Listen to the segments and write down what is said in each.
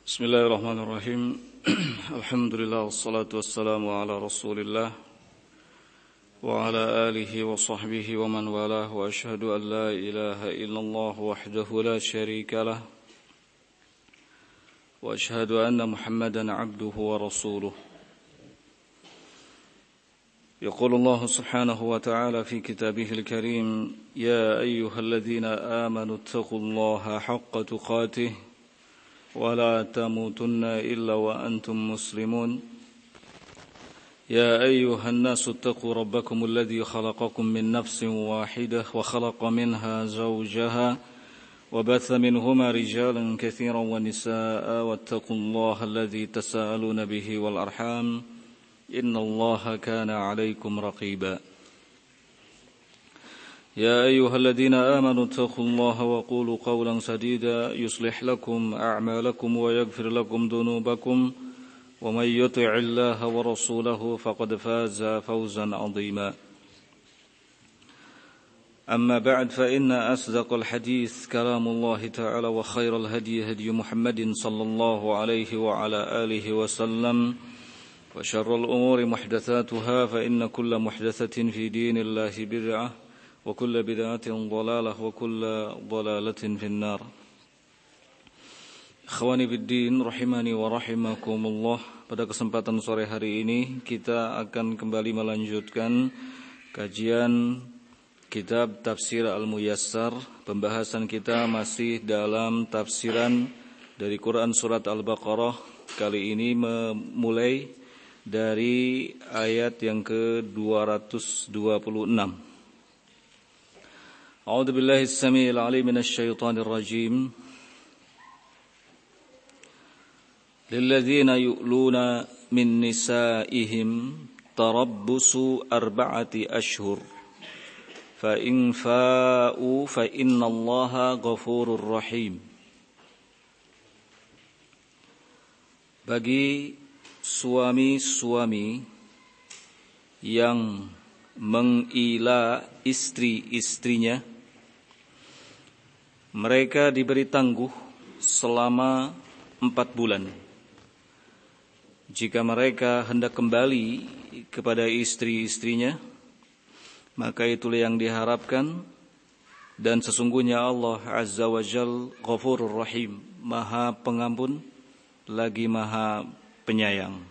Bismillahirrahmanirrahim. Alhamdulillah wassalatu wassalamu ala Rasulillah wa ala alihi wa sahbihi wa man walah wa ashhadu an la ilaha illallah wahdahu la syarika lah wa ashhadu anna Muhammadan abduhu wa rasuluh. يقول الله سبحانه وتعالى في كتابه الكريم يا أيها الذين آمنوا اتقوا الله حق تقاته ولا تموتن إلا وأنتم مسلمون يا أيها الناس اتقوا ربكم الذي خلقكم من نفس واحدة وخلق منها زوجها وبث منهما رجالا كثيرا ونساء واتقوا الله الذي تساءلون به والأرحام إن الله كان عليكم رقيبا يا أيها الذين آمنوا اتقوا الله وقولوا قولا سديدا يصلح لكم أعمالكم ويغفر لكم ذنوبكم ومن يطع الله ورسوله فقد فاز فوزا عظيما أما بعد فإن أصدق الحديث كلام الله تعالى وخير الهدي هدي محمد صلى الله عليه وعلى آله وسلم وشر الأمور محدثاتها فإن كل محدثة في دين الله بدعة وكل بدعة ضلالة وكل ضلالة في النار. Ikhwani biddin rahimani wa rahimakumullah. Pada kesempatan sore hari ini kita akan kembali melanjutkan kajian kitab Tafsir Al-Muyassar. Pembahasan kita masih dalam tafsiran dari Quran surat Al-Baqarah. Kali ini memulai dari ayat yang ke-226. A'udzu billahi as-sami'il 'alim minasy syaithanir rajim. Lilladzina yu'luna min nisa'ihim tarabbusu arba'ati ashhur. Fa in fa'u fa innallaha ghafurur rahim. Bagi suami-suami yang mengila istri-istrinya, mereka diberi tangguh selama 4 bulan. Jika mereka hendak kembali kepada istri-istrinya, maka itulah yang diharapkan. Dan sesungguhnya Allah Azza wa Jal Ghafurur Rahim, Maha Pengampun lagi Maha Penyayang.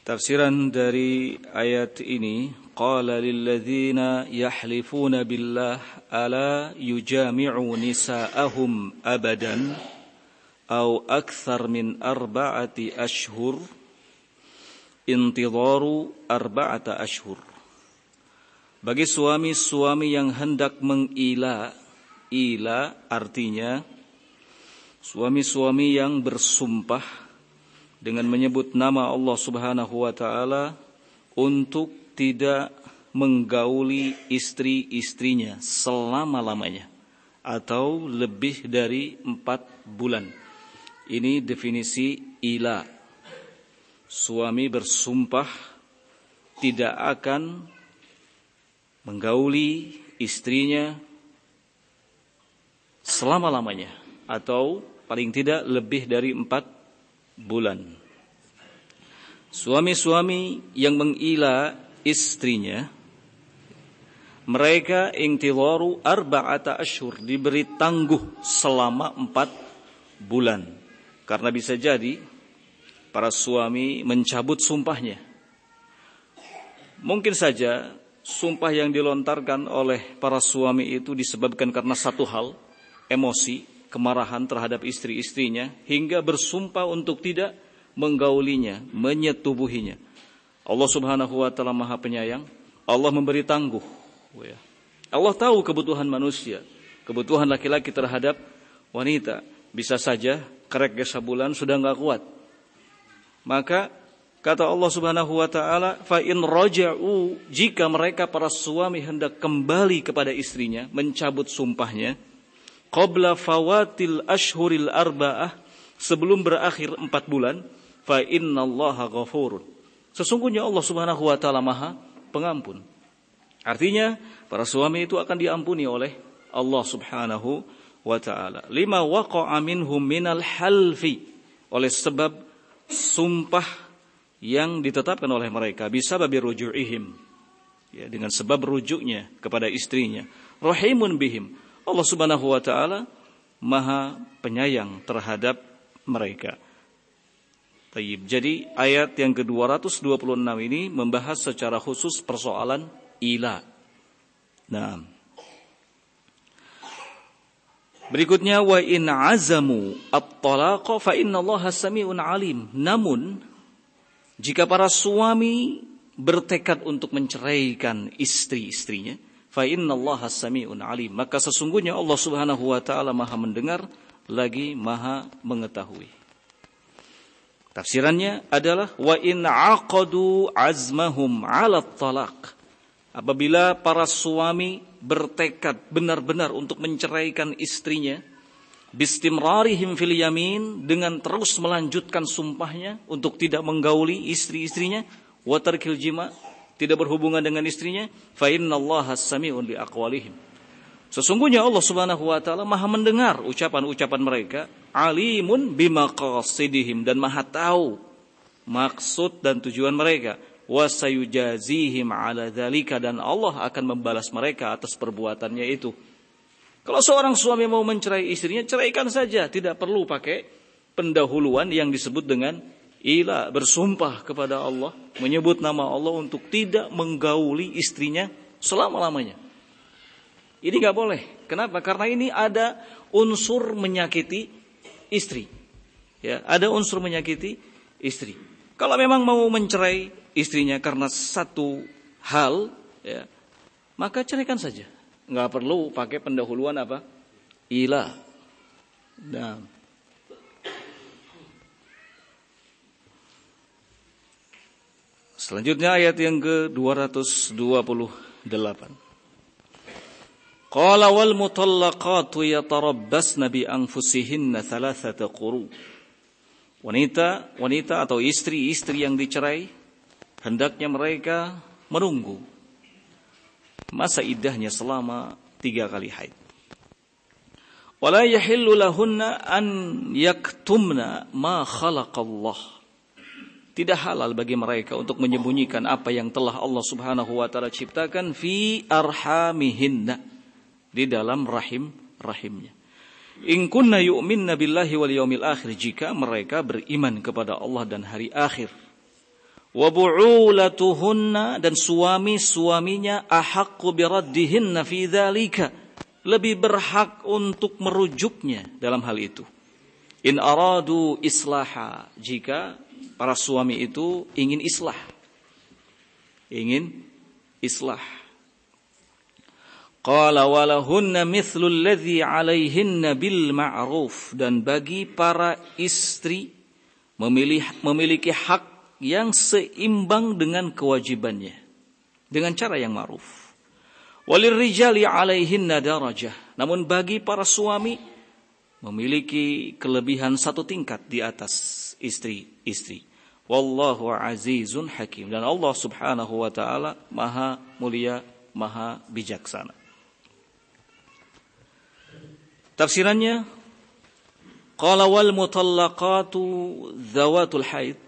Tafsiran dari ayat ini, qala lilladzina yahlifuna billah ala yujami'u nisa'ahum abadan aw akthar min arba'ati ashhur intidharu arba'ata ashhur. Bagi suami-suami yang hendak mengila, ila artinya suami-suami yang bersumpah dengan menyebut nama Allah Subhanahu wa taala untuk tidak menggauli istri-istrinya selama-lamanya atau lebih dari 4 bulan. Ini definisi ila. Suami bersumpah tidak akan menggauli istrinya selama-lamanya atau paling tidak lebih dari 4 bulan. Suami-suami yang mengila istrinya, mereka intidharu arba'ata ashhur, diberi tangguh selama 4 bulan. Karena bisa jadi para suami mencabut sumpahnya. Mungkin saja sumpah yang dilontarkan oleh para suami itu disebabkan karena satu hal, emosi, kemarahan terhadap istri-istrinya, hingga bersumpah untuk tidak menggaulinya, menyetubuhinya. Allah Subhanahu wa taala Maha Penyayang. Allah memberi tangguh. Allah tahu kebutuhan manusia, kebutuhan laki-laki terhadap wanita. Bisa saja kerek gesabulan sudah enggak kuat. Maka kata Allah Subhanahu wa taala, fa in raja'u, jika mereka para suami hendak kembali kepada istrinya, mencabut sumpahnya, qabla fawatil ashhuril arba'ah, sebelum berakhir 4 bulan, fa innallaha ghafurun, sesungguhnya Allah Subhanahu wa taala Maha Pengampun. Artinya para suami itu akan diampuni oleh Allah Subhanahu wa ta'ala. Lima waqa'a minhum minal halfi, oleh sebab sumpah yang ditetapkan oleh mereka, bisababi ruju'ihim, ya, dengan sebab rujuknya kepada istrinya. Rahimun bihim, Allah Subhanahu wa ta'ala Maha penyayang terhadap mereka. Tayyib. Jadi ayat yang ke-226 ini membahas secara khusus persoalan ila. Nah, berikutnya, wa in azamu at-talaqa fa innallaha sami'un alim. Namun jika para suami bertekad untuk menceraikan istri-istrinya, fa innallaha sami'un alim, maka sesungguhnya Allah Subhanahu wa taala Maha mendengar lagi Maha mengetahui. Tafsirannya adalah wa in aqadu azmahum 'ala talaq. Apabila para suami bertekad benar-benar untuk menceraikan istrinya, bistimrarihim fil yamin, dengan terus melanjutkan sumpahnya untuk tidak menggauli istri-istrinya, wa tarkil jima, tidak berhubungan dengan istrinya, fa innallaha sami'un li aqwalihim. Sesungguhnya Allah Subhanahu wa taala Maha mendengar ucapan-ucapan mereka, alimun bimaqasidihim, dan Maha tahu maksud dan tujuan mereka, wa sayujazihim ala dzalika, dan Allah akan membalas mereka atas perbuatannya itu. Kalau seorang suami mau mencerai istrinya, ceraikan saja, tidak perlu pakai pendahuluan yang disebut dengan ila, bersumpah kepada Allah, menyebut nama Allah untuk tidak menggauli istrinya selama-lamanya. Ini gak boleh. Kenapa? Karena ini ada unsur menyakiti istri. Ya, ada unsur menyakiti istri. Kalau memang mau mencerai istrinya karena satu hal, ya, maka ceraikan saja. Gak perlu pakai pendahuluan apa? Ila. Nah, selanjutnya ayat yang ke-228. Qala wal mutallaqatu yatarabbasna bi anfusihinna thalathata quru. Wanita atau istri-istri yang dicerai, hendaknya mereka menunggu masa iddahnya selama 3 kali haid. Wala yahillu lahunna an yaktumna ma khalaqallah. Tidak halal bagi mereka untuk menyembunyikan apa yang telah Allah Subhanahu wa taala ciptakan fi arhamihinna, di dalam rahimnya. In kunna yu'minna billahi wal yaumil akhir, jika mereka beriman kepada Allah dan hari akhir. Wa bu'ulatuhunna, dan suami-suaminya ahaqqu biraddihinna fi dzalika, lebih berhak untuk merujuknya dalam hal itu. In aradu islaha, jika para suami itu ingin islah. Qala walahunna mithlul ladzi 'alaihinna bil ma'ruf, dan bagi para istri memiliki hak yang seimbang dengan kewajibannya dengan cara yang ma'ruf. Walirrijali 'alaihinna darajah, namun bagi para suami memiliki kelebihan 1 tingkat di atas istri-istri. Wallahu azizun hakim, dan Allah Subhanahu wa taala Maha mulia, Maha bijaksana. Tafsirannya, qala wal mutallaqatu dzawatul haid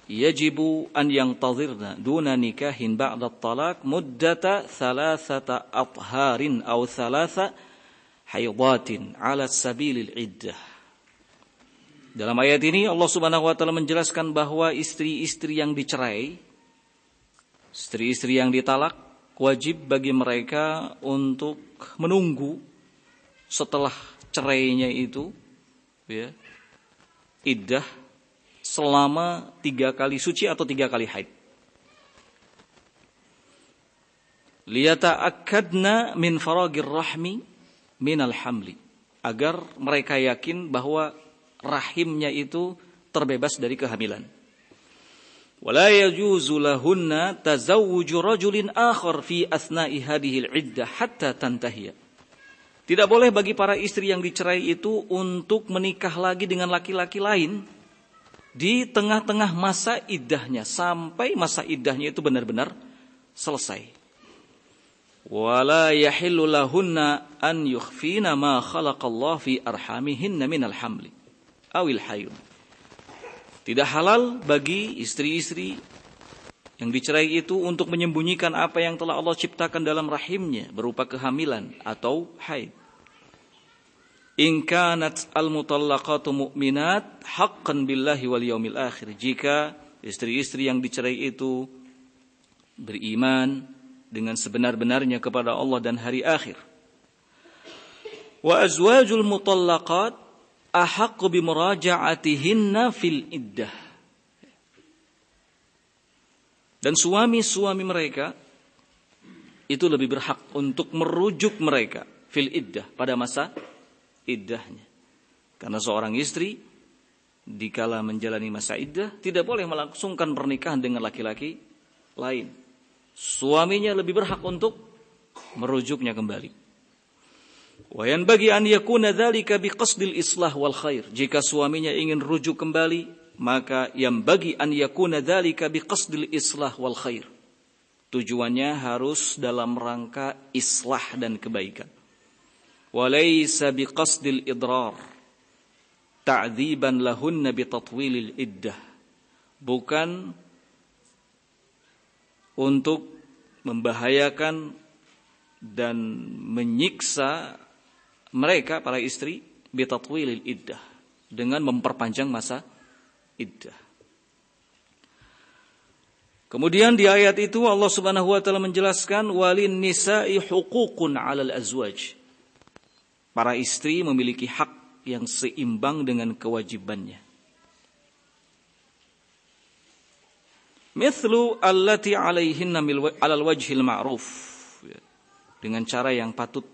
yajibu an yantazirna duna nikahin ba'da at-talaq muddata 3 atharin aw 3 haydatin ala sabilil iddah. Dalam ayat ini Allah Subhanahu wa taala menjelaskan bahwa istri-istri yang dicerai, istri-istri yang ditalak, wajib bagi mereka untuk menunggu setelah cerainya itu, ya, iddah selama 3 kali suci atau 3 kali haid. Liyata'akkadna min faragir rahmi minal hamli, agar mereka yakin bahwa rahimnya itu terbebas dari kehamilan. Wala yajuzu lahunna tazawwuju rajulin akhar fi athna'i hadhihi al-iddah hatta tantahiya. Tidak boleh bagi para istri yang dicerai itu untuk menikah lagi dengan laki-laki lain di tengah-tengah masa iddahnya, sampai masa iddahnya itu benar-benar selesai. wala yahillu lahunna an yukhfina ma khalaqallahu fi arhamihinna minal hamli awil hayd. Tidak halal bagi istri-istri yang dicerai itu untuk menyembunyikan apa yang telah Allah ciptakan dalam rahimnya berupa kehamilan atau haid. In kanat al-mutallaqatu mu'minat haqqan billahi wal yaumil akhir. Jika istri-istri yang dicerai itu beriman dengan sebenar-benarnya kepada Allah dan hari akhir. Wa azwajul mutallaqat ahaqqu bi muraja'atihinna fil iddah. Dan suami-suami mereka itu lebih berhak untuk merujuk mereka fil iddah, pada masa iddahnya. Karena seorang istri dikala menjalani masa iddah tidak boleh melangsungkan pernikahan dengan laki-laki lain. Suaminya lebih berhak untuk merujuknya kembali. Wa yanbaghi an yakuna dzalika biqasdil islah wal khair. Jika suaminya ingin rujuk kembali, maka yanbaghi an yakuna dzalika biqasdil islah wal khair. Tujuannya harus dalam rangka islah dan kebaikan. Wa laysa biqasdil idrar. Ta'dziban lahunna bitatwilil iddah. Bukan untuk membahayakan dan menyiksa mereka para istri bitatwilil iddah, dengan memperpanjang masa iddah. Kemudian di ayat itu Allah Subhanahu wa taala menjelaskan walin nisa'i huququn 'alal azwaj. Para istri memiliki hak yang seimbang dengan kewajibannya. Mithlu allati 'alaihinna 'alal wajhil ma'ruf. Dengan cara yang patut.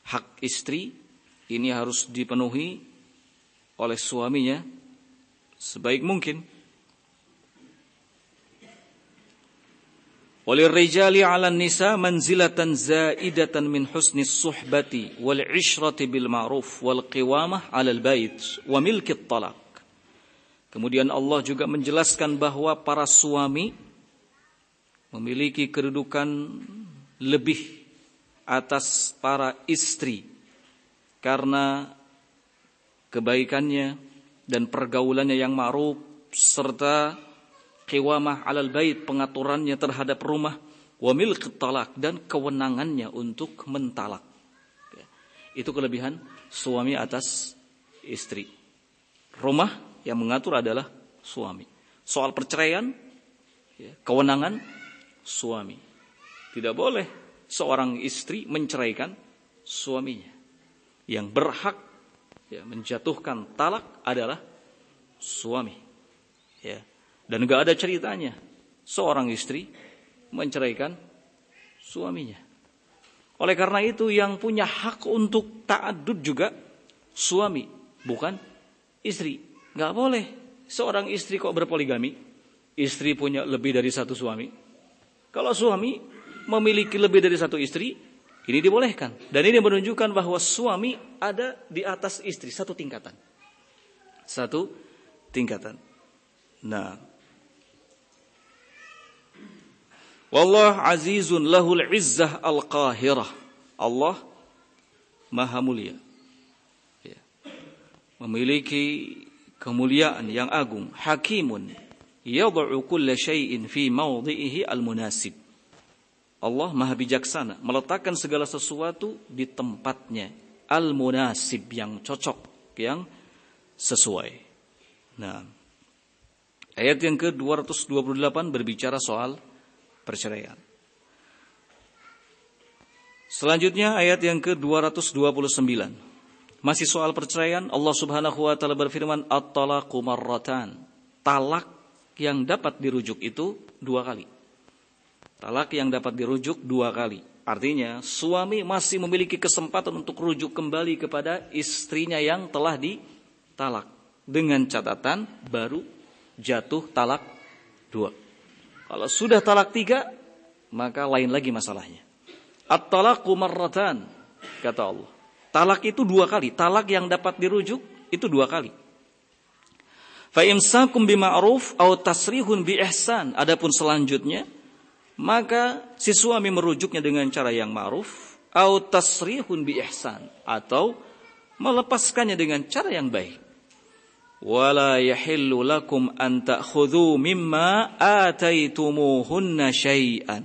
Hak istri ini harus dipenuhi oleh suaminya sebaik mungkin. Walirrijali 'alan nisa manzilatan zaidatan min husnis suhbati wal 'ishrati bil ma'ruf wal qiwamah 'alal bait wa milkit talaq. Kemudian Allah juga menjelaskan bahwa para suami memiliki kedudukan lebih atas para istri karena kebaikannya dan pergaulannya yang ma'ruf serta qiwamah 'alal bait, pengaturannya terhadap rumah, wa milkit talaq, dan kewenangannya untuk mentalak. Itu kelebihan suami atas istri. Rumah yang mengatur adalah suami. Soal perceraian, kewenangan suami. Tidak boleh seorang istri menceraikan suaminya. Yang berhak menjatuhkan talak adalah suami. Dan gak ada ceritanya seorang istri menceraikan suaminya. Oleh karena itu yang punya hak untuk ta'addud juga suami, bukan istri. Gak boleh seorang istri kok berpoligami, istri punya lebih dari satu suami. Kalau suami memiliki lebih dari satu istri, ini dibolehkan. Dan ini menunjukkan bahwa suami ada di atas istri, satu tingkatan. Satu tingkatan. Nah, wallah azizun lahul izzah al-qahirah. Allah maha mulia, memiliki kemuliaan yang agung. Hakimun yad'u kulla syai'in fi mawdhi'ihi al-munasib. Allah maha bijaksana, meletakkan segala sesuatu di tempatnya, al-munasib, yang cocok, yang sesuai. Nah, ayat yang ke-228 berbicara soal perceraian. Selanjutnya ayat yang ke-229. Masih soal perceraian, Allah Subhanahu wa taala berfirman, at-talaqu marratan. Talak yang dapat dirujuk itu 2 kali. Talak yang dapat dirujuk 2 kali. Artinya suami masih memiliki kesempatan untuk rujuk kembali kepada istrinya yang telah ditalak. Dengan catatan baru jatuh talak 2. Kalau sudah talak 3, maka lain lagi masalahnya. At-talaqu marratan, kata Allah. Talak itu 2 kali. Talak yang dapat dirujuk itu 2 kali. Fa imsakum bima'ruf aw tasrihun bi ihsan. Adapun selanjutnya maka si suami merujuknya dengan cara yang ma'ruf, au tasrihun bi ihsan, atau melepaskannya dengan cara yang baik. Wala yahillu lakum an ta'khudhu mimma ataitumuhunna syai'an.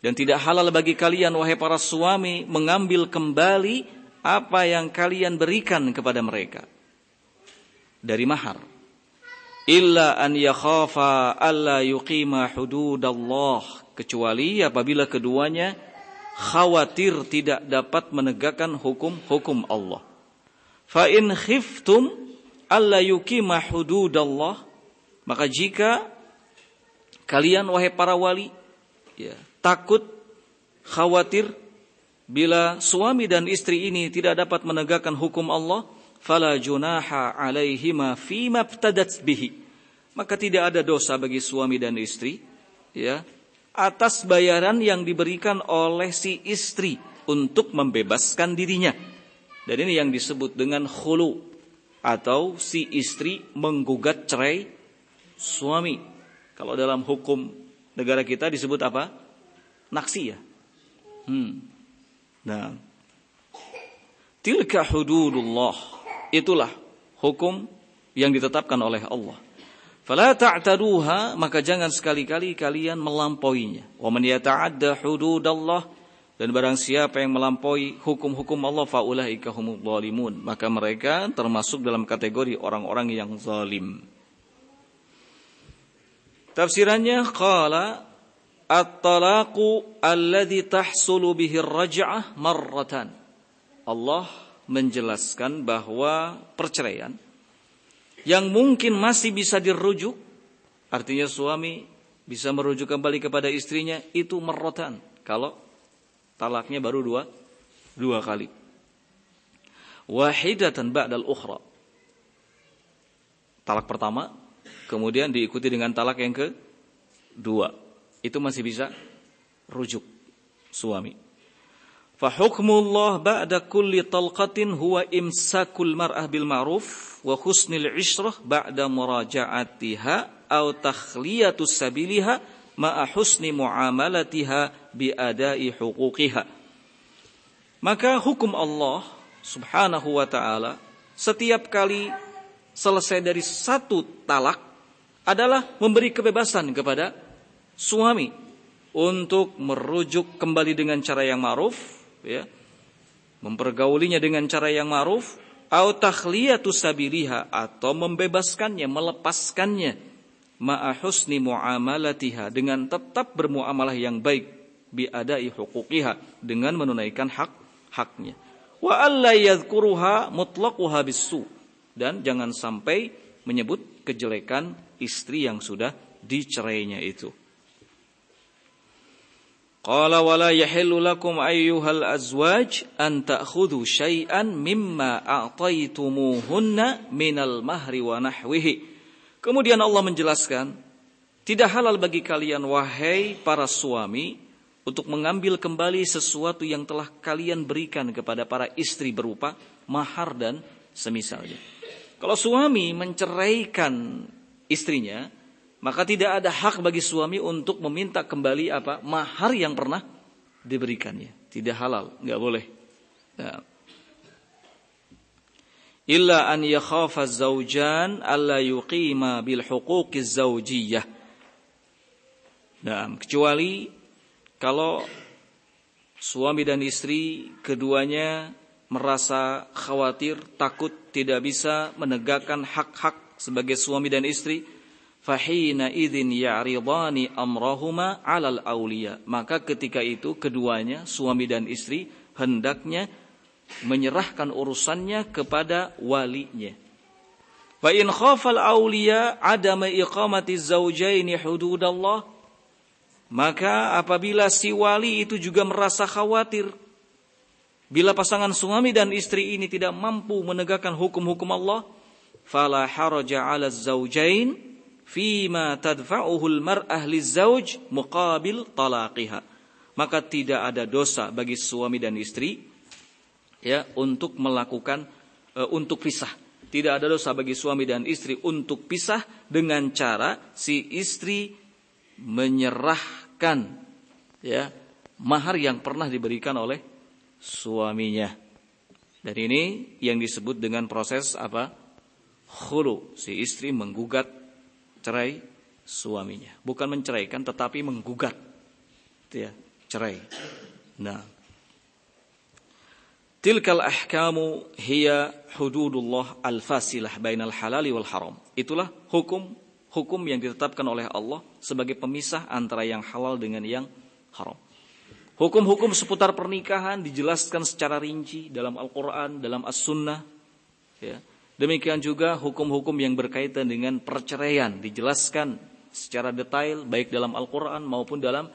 Dan tidak halal bagi kalian wahai para suami mengambil kembali apa yang kalian berikan kepada mereka dari mahar. Illa an yakhafa alla yuqima hududallah, kecuali apabila keduanya khawatir tidak dapat menegakkan hukum-hukum Allah. Fa in khiftum alla yuqima hududallah, maka jika kalian wahai para wali takut, khawatir bila suami dan istri ini tidak dapat menegakkan hukum Allah, fala junaha alaihima fima ibtadat bihi, maka tidak ada dosa bagi suami dan istri atas bayaran yang diberikan oleh si istri untuk membebaskan dirinya. Dan ini yang disebut dengan khulu, atau si istri menggugat cerai suami. Kalau dalam hukum negara kita disebut apa? Naksi ya. Nah, tilka hududullah, itulah hukum yang ditetapkan oleh Allah. Fala ta'taduha, maka jangan sekali-kali kalian melampauinya. Wa man yata'adda hududallah, dan barang siapa yang melampaui hukum-hukum Allah, fa ulaika humudz zalimun, maka mereka termasuk dalam kategori orang-orang yang zalim. Tafsirannya qala at-talaqu alladhi tahsulu bihi ar-raj'ah marratan. Allah menjelaskan bahwa perceraian yang mungkin masih bisa dirujuk, artinya suami bisa merujuk kembali kepada istrinya, itu marratan, kalau talaknya baru dua kali. Wahidatan ba'dal ukhra, talak pertama kemudian diikuti dengan talak yang kedua, itu masih bisa rujuk suami. Fa hukmullah ba'da kulli talqatin huwa imsakul mar'ah bil ma'ruf wa husnil 'ishrah ba'da muraja'atiha aw takhliyatu sabiliha ma'a husni muamalatiha bi ada'i huquqiha. Maka hukum Allah Subhanahu wa ta'ala setiap kali selesai dari satu talak adalah memberi kebebasan kepada suami untuk merujuk kembali dengan cara yang ma'ruf, mempergaulinya dengan cara yang ma'ruf, au takhliyatu sabiliha, atau membebaskannya, melepaskannya, ma'a husni muamalatiha, dengan tetap bermuamalah yang baik, bi adai huquqiha, dengan menunaikan hak-haknya. Wa alla yadhkuruha mutlaquha bisu, dan jangan sampai menyebut kejelekan istri yang sudah dicerainya itu. Qala wala yahillu lakum ayyuhal azwaj an ta'khudhu syai'an mimma a'taytumuhunna minal mahri wa nahwihi. Kemudian Allah menjelaskan, tidak halal bagi kalian wahai para suami untuk mengambil kembali sesuatu yang telah kalian berikan kepada para istri berupa mahar dan semisalnya. Kalau suami menceraikan istrinya, maka tidak ada hak bagi suami untuk meminta kembali mahar yang pernah diberikannya. Tidak halal, enggak boleh. Nah. Illa an yakhafa az-zawjan alla yuqima bil huquqiz zawjiyah. Nah, kecuali kalau suami dan istri keduanya merasa khawatir, takut tidak bisa menegakkan hak-hak sebagai suami dan istri, fahina idzin ya'ridani amrahuma 'alal auliya, maka ketika itu keduanya suami dan istri hendaknya menyerahkan urusannya kepada walinya. Fa in khafal auliya 'adama iqamati zawjaini hududallah, maka apabila si wali itu juga merasa khawatir bila pasangan suami dan istri ini tidak mampu menegakkan hukum-hukum Allah, fala haraja 'ala az-zawjain fima tadfa'uhu al-mar'ah liz-zawj muqabil talaqiha, maka tidak ada dosa bagi suami dan istri untuk melakukan untuk pisah. Tidak ada dosa bagi suami dan istri untuk pisah dengan cara si istri menyerahkan ya, mahar yang pernah diberikan oleh suaminya. Dan ini yang disebut dengan proses apa? Khulu. Si istri menggugat cerai suaminya. Bukan menceraikan tetapi menggugat. Itu ya, cerai. Nah, tilkal ahkamu hiya hududullah al-fasilah bainal halali wal haram. Itulah hukum yang ditetapkan oleh Allah sebagai pemisah antara yang halal dengan yang haram. Hukum-hukum seputar pernikahan dijelaskan secara rinci dalam Al-Quran, dalam As-Sunnah. Ya. Demikian juga hukum-hukum yang berkaitan dengan perceraian dijelaskan secara detail baik dalam Al-Quran maupun dalam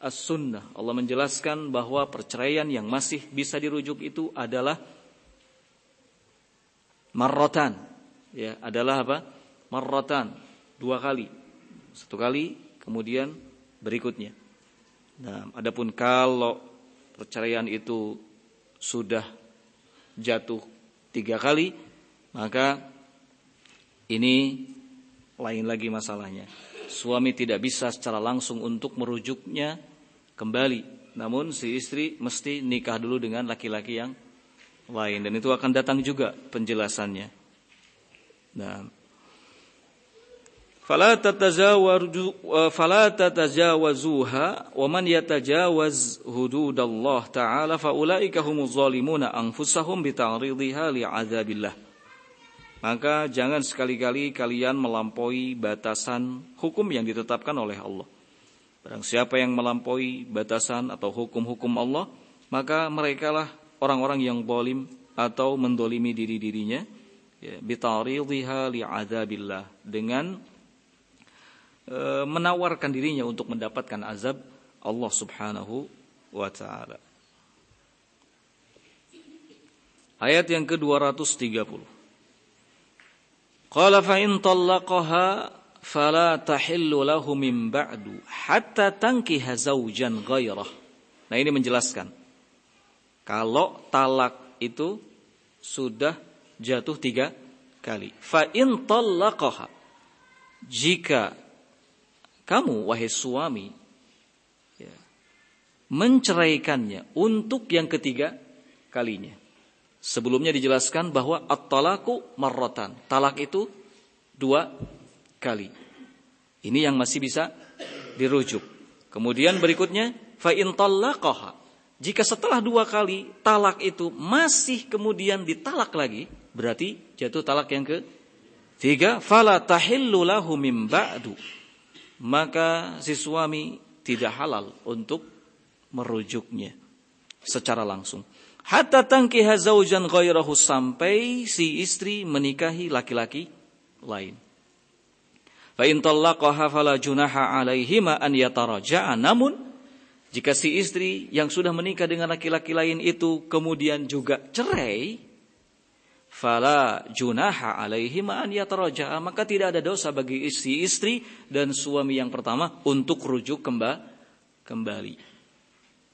As-Sunnah. Allah menjelaskan bahwa perceraian yang masih bisa dirujuk itu adalah marratan. Ya, adalah apa? Marratan, 2 kali. 1 kali, kemudian berikutnya. Nah, adapun kalau perceraian itu sudah jatuh 3 kali, maka ini lain lagi masalahnya. Suami tidak bisa secara langsung untuk merujuknya kembali. Namun si istri mesti nikah dulu dengan laki-laki yang lain. Dan itu akan datang juga penjelasannya. Nah, fala tatajawazuha wa man yatajawaz hududallah ta'ala faulaika humuz zalimuna anfusahum bita'ridhiha li'adzabillah. Maka jangan sekali-kali kalian melampaui batasan hukum yang ditetapkan oleh Allah. Barang siapa yang melampaui batasan atau hukum-hukum Allah, maka merekalah orang-orang yang zalim atau mendolimi diri-dirinya, ya, bita'ridhiha li'adzabillah, dengan menawarkan dirinya untuk mendapatkan azab Allah Subhanahu wa ta'ala. Ayat yang ke-230. Qala fa in talaqaha fala tahillu lahu min ba'du hatta tankiha zawjan ghairah. Nah, ini menjelaskan kalau talak itu sudah jatuh 3 kali. Fa in talaqaha, jika kamu, wahai suami, ya, menceraikannya untuk yang ketiga kalinya. Sebelumnya dijelaskan bahwa at-talaku marratan. Talak itu 2 kali. Ini yang masih bisa dirujuk. Kemudian berikutnya, fa in talaqaha. Jika setelah 2 kali talak itu masih kemudian ditalak lagi, berarti jatuh talak yang ke-3. Fala tahillu lahu min ba'du. Maka si suami tidak halal untuk merujuknya secara langsung. Hatta tankiha zaujan ghairahu, sampai si istri menikahi laki-laki lain. Fa in talaqaha fala junaha 'alaihima an yataraja'a. Namun jika si istri yang sudah menikah dengan laki-laki lain itu kemudian juga cerai, fala junaha alaihima an yataraja'a, maka tidak ada dosa bagi si istri dan suami yang pertama untuk rujuk kembali.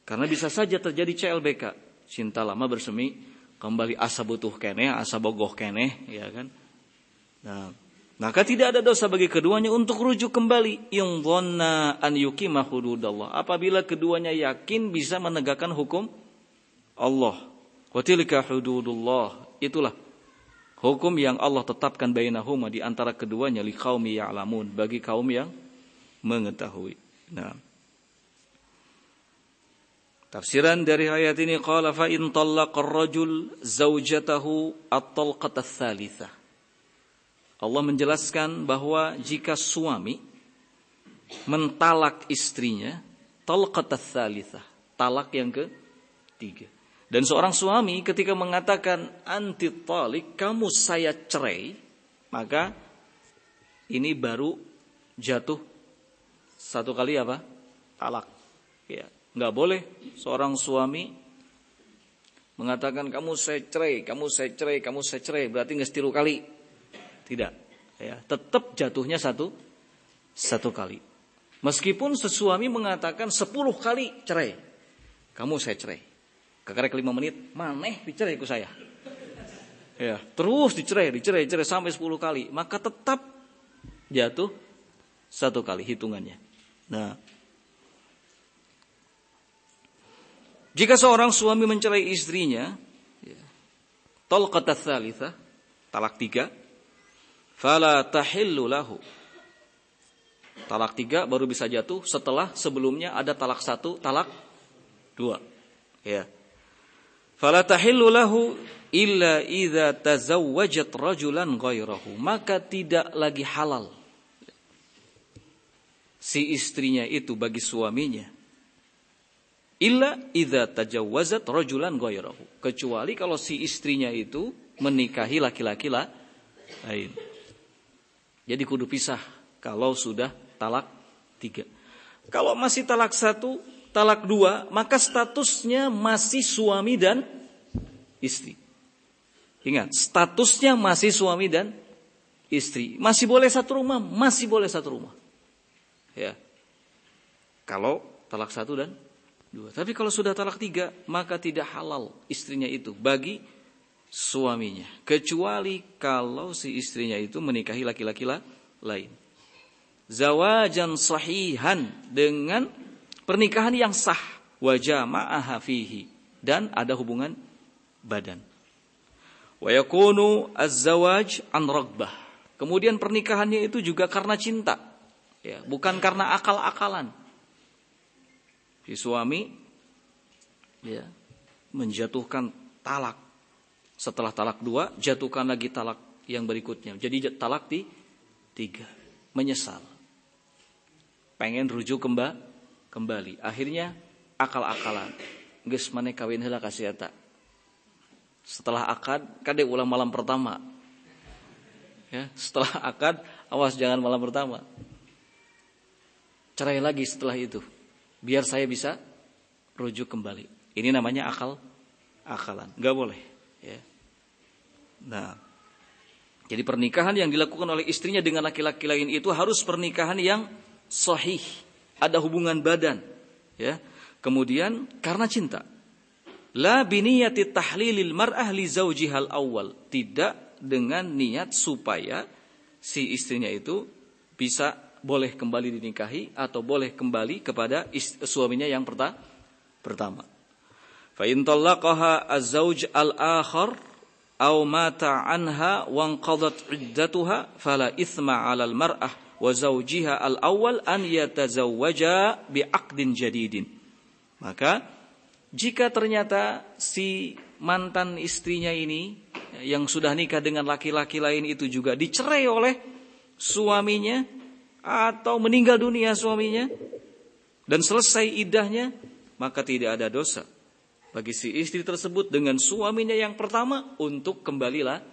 Karena bisa saja terjadi CLBK, cinta lama bersemi kembali, asa butuh keneh, asa bogoh keneh, ya kan? Nah, maka tidak ada dosa bagi keduanya untuk rujuk kembali. In dhanna an yuqima hududallah, apabila keduanya yakin bisa menegakkan hukum Allah. Wa tilka hududullah, itulah hukum yang Allah tetapkan bainahuma, di antara keduanya, liqaumi ya'lamun, bagi kaum yang mengetahui. Nah, tafsiran dari ayat ini, qala fa in talaqar rajul zaujatahu at-talqata ats-tsalitsah. Allah menjelaskan bahwa jika suami mentalak istrinya, talqata ats-tsalitsah, talak yang ke-3. Dan seorang suami ketika mengatakan anti talik, kamu saya cerai, maka ini baru jatuh 1 kali apa? Talak. Ya, enggak boleh seorang suami mengatakan kamu saya cerai, kamu saya cerai, kamu saya cerai, berarti nggak 3 kali. Tidak. Ya, tetap jatuhnya 1 kali. Meskipun sesuami mengatakan 10 kali cerai, kamu saya cerai. Kekarek 5 menit, maneh dicerai ku saya. Ya, terus dicerai sampai 10 kali, maka tetap jatuh 1 kali hitungannya. Nah, Jika seorang suami mencerai istrinya, talqat tsalitsah, talak 3, fala tahillu lahu. Talak 3 baru bisa jatuh setelah sebelumnya ada talak 1, talak 2. Ya. Fala tahillu lahu illa idza tazawwajat rajulan ghairahu. Maka tidak lagi halal si istrinya itu bagi suaminya. Illa idza tajawwazat rajulan ghairahu. Kecuali kalau si istrinya itu menikahi laki-laki lain. Jadi kudu pisah kalau sudah talak 3. Kalau masih talak 1, talak 2, maka statusnya masih suami dan istri. Ingat, statusnya masih suami dan istri. Masih boleh satu rumah, masih boleh satu rumah. Ya. Kalau talak 1 dan 2. Tapi kalau sudah talak 3, maka tidak halal istrinya itu bagi suaminya. Kecuali kalau si istrinya itu menikahi laki-laki lain. Zawajan sahihan, dengan pernikahan yang sah, wa jama'aha fihi, dan ada hubungan badan. Wa yakunu az-zawaj an ragbah. Kemudian pernikahannya itu juga karena cinta. Ya, bukan karena akal-akalan. Si suami ya menjatuhkan talak. Setelah talak 2, jatuhkan lagi talak yang berikutnya. Jadi talak 3. Menyesal. Pengen rujuk kembali. Akhirnya akal-akalan. Geus maneh kawin heula ka si eta. Setelah akad, kade ulang malam pertama. Ya, setelah akad, awas jangan malam pertama. Cerai lagi setelah itu. Biar saya bisa rujuk kembali. Ini namanya akalan. Enggak boleh, ya. Nah, jadi pernikahan yang dilakukan oleh istrinya dengan laki-laki lain itu harus pernikahan yang sahih, ada hubungan badan, ya. Kemudian karena cinta. La biniyati tahlilil mar'ah li zaujihal awal, tidak dengan niat supaya si istrinya itu bisa boleh kembali dinikahi atau boleh kembali kepada suaminya yang pertama. Fa in talaqaha az-zauj al-akhar aw mata anha wa anqadat iddatuha fala ithma 'alal mar'ah wa zawjiha al-awwal an yatazawwaja bi'aqdin jadidin. Maka jika ternyata si mantan istrinya ini yang sudah nikah dengan laki-laki lain itu juga dicerai oleh suaminya atau meninggal dunia suaminya dan selesai iddahnya, maka tidak ada dosa bagi si istri tersebut dengan suaminya yang pertama untuk kembalilah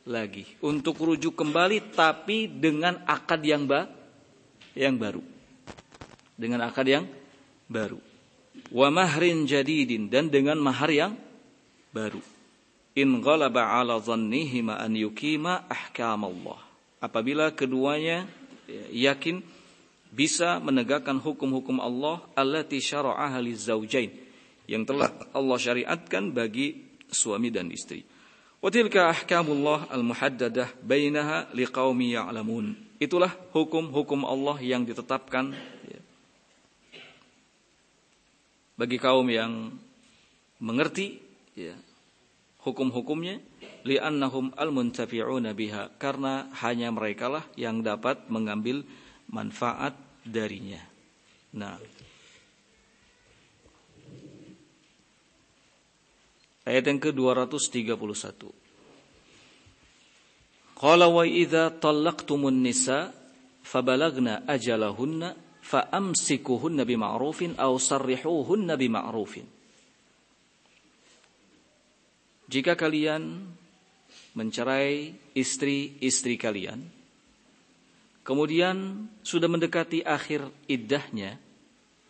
lagi, untuk rujuk kembali, tapi dengan akad yang baru, dengan akad yang baru, wa mahrin jadidin, dan dengan mahar yang baru. In ghalaba ala dhannihima an yuqima ahkam Allah, apabila keduanya yakin bisa menegakkan hukum-hukum Allah allati syara'aha lizaujain, yang telah Allah syariatkan bagi suami dan istri. Wa tilka ahkamullah al-muhaddadah bainaha liqaumi ya'lamun. Itulah hukum-hukum Allah yang ditetapkan bagi kaum yang mengerti hukum-hukumnya, li'annahum al-muntafi'una biha, karena hanya merekalah yang dapat mengambil manfaat darinya. Nah, ayat yang ke-231. Qala wa idza talaqtumun nisa fabalagna ajalahunna faamsikuhunna bima'rufin aw sarrihuhunna bima'rufin. Jika kalian mencerai istri-istri kalian, kemudian sudah mendekati akhir iddahnya,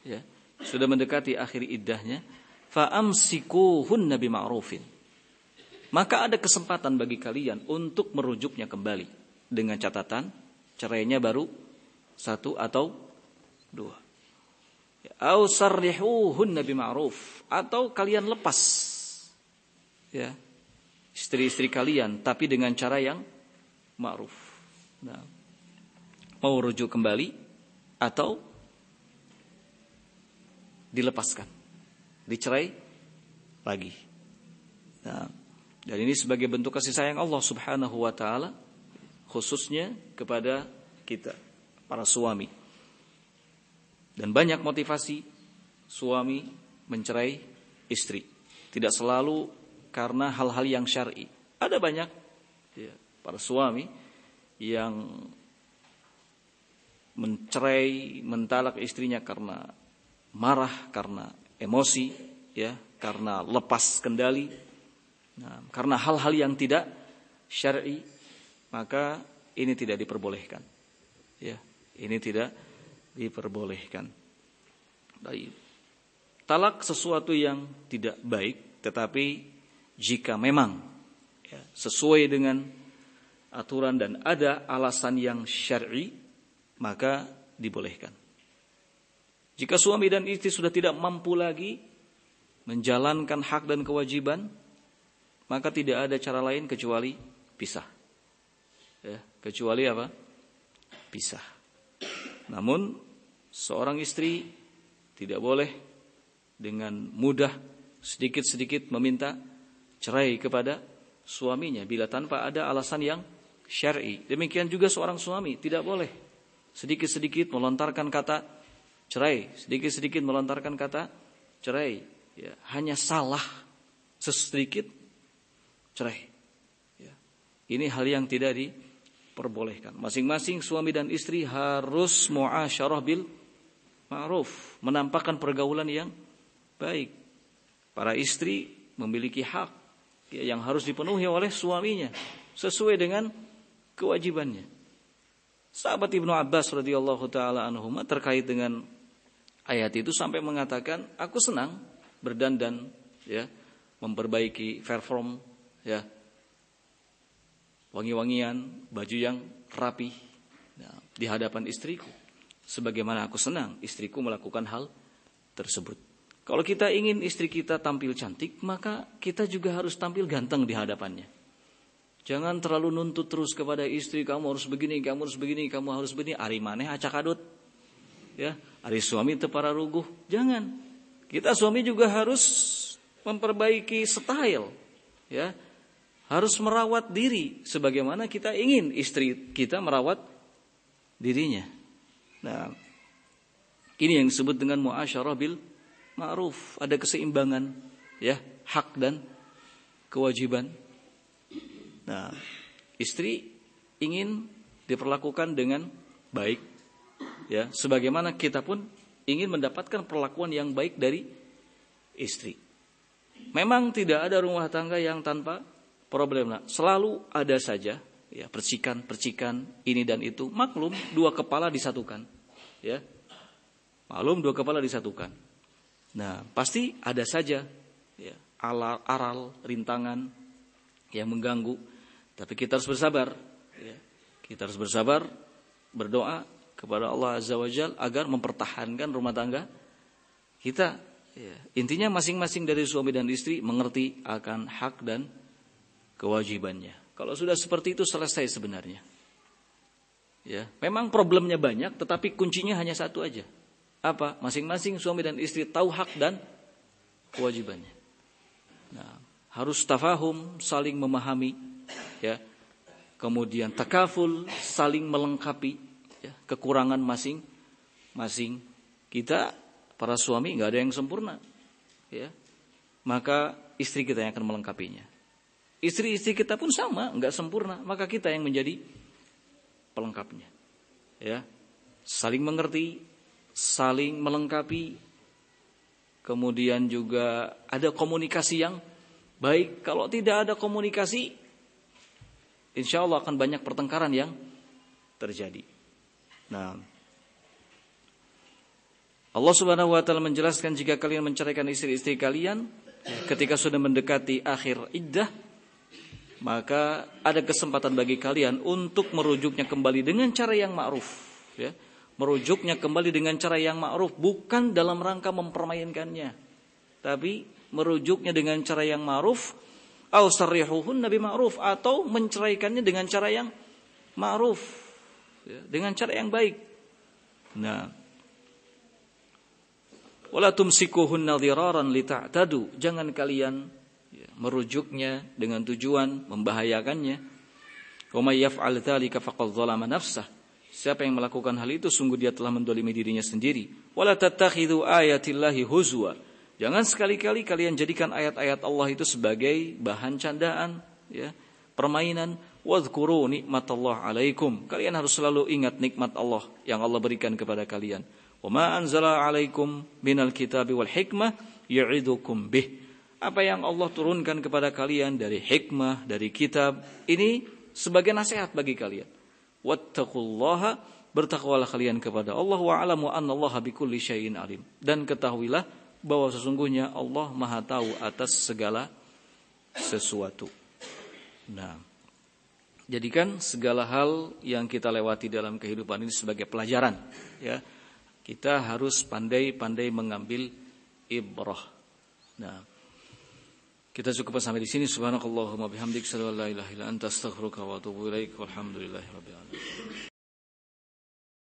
ya, sudah mendekati akhir iddahnya, fa'amsikuhunna bima'rufin, maka ada kesempatan bagi kalian untuk merujuknya kembali, dengan catatan cerainya baru 1 atau 2. Au sarrihuhunna bima'ruf, atau kalian lepas ya istri-istri kalian tapi dengan cara yang ma'ruf. Nah, mau rujuk kembali atau dilepaskan, dicerai lagi. Nah, dan ini sebagai bentuk kasih sayang Allah Subhanahu wa taala khususnya kepada kita para suami. Dan banyak motivasi suami mencerai istri. Tidak selalu karena hal-hal yang syar'i. Ada banyak ya, para suami yang mencerai, mentalak istrinya karena marah, karena emosi, ya, karena lepas kendali, nah, karena hal-hal yang tidak syar'i, maka ini tidak diperbolehkan. Ya, ini tidak diperbolehkan. Baik. Talak sesuatu yang tidak baik, tetapi jika memang ya, sesuai dengan aturan dan ada alasan yang syar'i, maka dibolehkan. Jika suami dan istri sudah tidak mampu lagi menjalankan hak dan kewajiban, maka tidak ada cara lain kecuali pisah. Ya, kecuali apa? Pisah. Namun seorang istri tidak boleh dengan mudah sedikit-sedikit meminta cerai kepada suaminya bila tanpa ada alasan yang syar'i. Demikian juga seorang suami tidak boleh sedikit-sedikit melontarkan kata cerai, sedikit-sedikit melontarkan kata cerai. Ya, hanya salah sedikit cerai. Ya. Ini hal yang tidak diperbolehkan. Masing-masing suami dan istri harus muasyarah bil ma'ruf, menampakkan pergaulan yang baik. Para istri memiliki hak ya, yang harus dipenuhi oleh suaminya sesuai dengan kewajibannya. Sahabat Ibnu Abbas radhiyallahu taala anhuma terkait dengan ayat itu sampai mengatakan, aku senang berdandan ya, memperbaiki perform ya, wangi-wangian, baju yang rapi ya, di hadapan istriku. Sebagaimana aku senang istriku melakukan hal tersebut. Kalau kita ingin istri kita tampil cantik, maka kita juga harus tampil ganteng di hadapannya. Jangan terlalu nuntut terus kepada istri, kamu harus begini, kamu harus begini, kamu harus begini. Ari maneh acak adut. Ya, ari suami teu para ruguh. Jangan. Kita suami juga harus memperbaiki style, ya. Harus merawat diri sebagaimana kita ingin istri kita merawat dirinya. Nah, ini yang disebut dengan muasyarah bil ma'ruf, ada keseimbangan ya, hak dan kewajiban. Nah, istri ingin diperlakukan dengan baik ya, sebagaimana kita pun ingin mendapatkan perlakuan yang baik dari istri. Memang tidak ada rumah tangga yang tanpa problem. Nah, selalu ada saja ya percikan-percikan ini dan itu. Maklum dua kepala disatukan. Ya. Maklum dua kepala disatukan. Nah, pasti ada saja ya, aral, rintangan yang mengganggu. Tapi kita harus bersabar ya. Kita harus bersabar, berdoa kepada Allah Azza wa Jalla agar mempertahankan rumah tangga kita ya. Intinya masing-masing dari suami dan istri mengerti akan hak dan kewajibannya. Kalau sudah seperti itu selesai sebenarnya. Ya, memang problemnya banyak, tetapi kuncinya hanya satu aja. Apa? Masing-masing suami dan istri tahu hak dan kewajibannya. Nah, harus tafahum, saling memahami, ya. Kemudian takaful, saling melengkapi, ya, kekurangan masing-masing. Kita para suami nggak ada yang sempurna, ya. Maka istri kita yang akan melengkapinya. Istri-istri kita pun sama, nggak sempurna, maka kita yang menjadi pelengkapnya. Ya, saling mengerti, saling melengkapi, kemudian juga ada komunikasi yang baik. Kalau tidak ada komunikasi, insya Allah akan banyak pertengkaran yang terjadi. Nah, Allah Subhanahu wa taala menjelaskan jika kalian menceraikan istri-istri kalian ketika sudah mendekati akhir iddah, maka ada kesempatan bagi kalian untuk merujuknya kembali dengan cara yang ma'ruf, ya. Merujuknya kembali dengan cara yang ma'ruf, bukan dalam rangka mempermainkannya, tapi merujuknya dengan cara yang ma'ruf, au sarrihuhunna bima'ruf, atau menceraikannya dengan cara yang ma'ruf, ya, dengan cara yang baik. Nah, Wala tumsikuhunna dhiraran lita'tadu. Jangan kalian merujuknya dengan tujuan membahayakannya. Wa may yaf'al dzalika faqad dzalama nafsah. Siapa yang melakukan hal itu sungguh dia telah mendolimi dirinya sendiri. Wala tattakhidhu ayatillahi huzwa. Jangan sekali-kali kalian jadikan ayat-ayat Allah itu sebagai bahan candaan, ya, permainan. Wadhkuru nikmatallah alaikum. Kalian harus selalu ingat nikmat Allah yang Allah berikan kepada kalian. Wa ma anzala alaikum minal kitabi wal hikmah ya'idukum bih. Apa yang Allah turunkan kepada kalian dari hikmah, dari kitab, ini sebagai nasihat bagi kalian. Wattaqullaha, bertakwalah kalian kepada Allah, wa alamu annallaha bikulli syai'in alim. Dan ketahuilah bahwa sesungguhnya Allah Maha tahu atas segala sesuatu. Nah, jadikan segala hal yang kita lewati dalam kehidupan ini sebagai pelajaran, ya. Kita harus pandai-pandai mengambil ibrah. Nah, kita cukup sampai di sini. Subhanakallahumma bihamdik, asyhadu an la ilaha illa anta, astaghfiruka wa atubu ilaik. Walhamdulillahirabbil alamin.